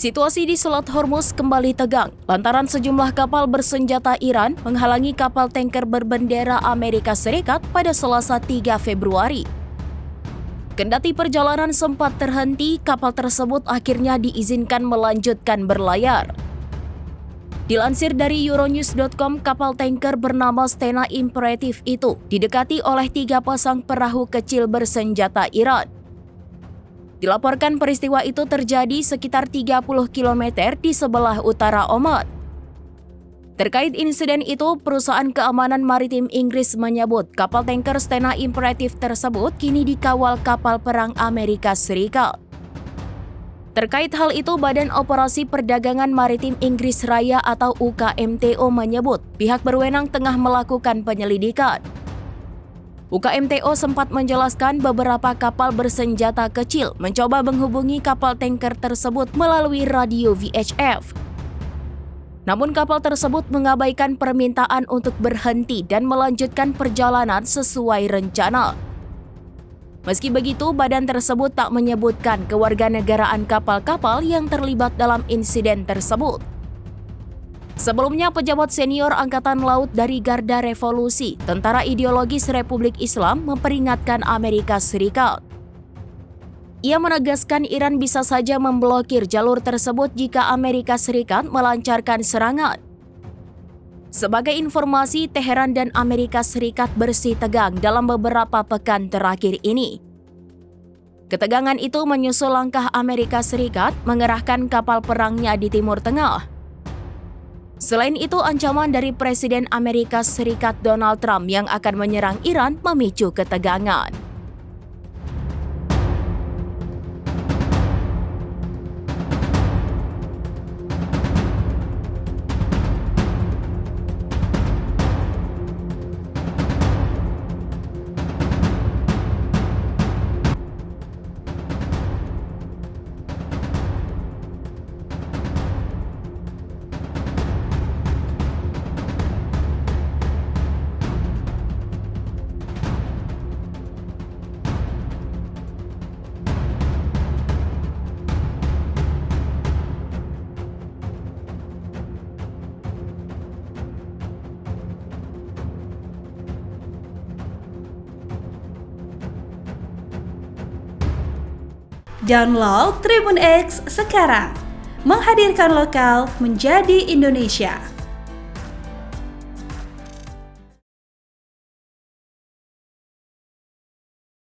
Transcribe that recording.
Situasi di Selat Hormuz kembali tegang lantaran sejumlah kapal bersenjata Iran menghalangi kapal tanker berbendera Amerika Serikat pada Selasa 3 Februari. Kendati perjalanan sempat terhenti, kapal tersebut akhirnya diizinkan melanjutkan berlayar. Dilansir dari Euronews.com, kapal tanker bernama Stena Imperative itu didekati oleh 3 pasang perahu kecil bersenjata Iran. Dilaporkan peristiwa itu terjadi sekitar 30 km di sebelah utara Oman. Terkait insiden itu, perusahaan keamanan maritim Inggris menyebut kapal tanker Stena Imperative tersebut kini dikawal kapal perang Amerika Serikat. Terkait hal itu, Badan Operasi Perdagangan Maritim Inggris Raya atau UKMTO menyebut pihak berwenang tengah melakukan penyelidikan. UKMTO sempat menjelaskan beberapa kapal bersenjata kecil mencoba menghubungi kapal tanker tersebut melalui radio VHF. Namun kapal tersebut mengabaikan permintaan untuk berhenti dan melanjutkan perjalanan sesuai rencana. Meski begitu, badan tersebut tak menyebutkan kewarganegaraan kapal-kapal yang terlibat dalam insiden tersebut. Sebelumnya, pejabat senior Angkatan Laut dari Garda Revolusi, Tentara Ideologis Republik Islam, memperingatkan Amerika Serikat. Ia menegaskan Iran bisa saja memblokir jalur tersebut jika Amerika Serikat melancarkan serangan. Sebagai informasi, Teheran dan Amerika Serikat bersih tegang dalam beberapa pekan terakhir ini. Ketegangan itu menyusul langkah Amerika Serikat mengerahkan kapal perangnya di Timur Tengah. Selain itu, ancaman dari Presiden Amerika Serikat Donald Trump yang akan menyerang Iran memicu ketegangan. Download Tribun X sekarang, menghadirkan lokal menjadi Indonesia.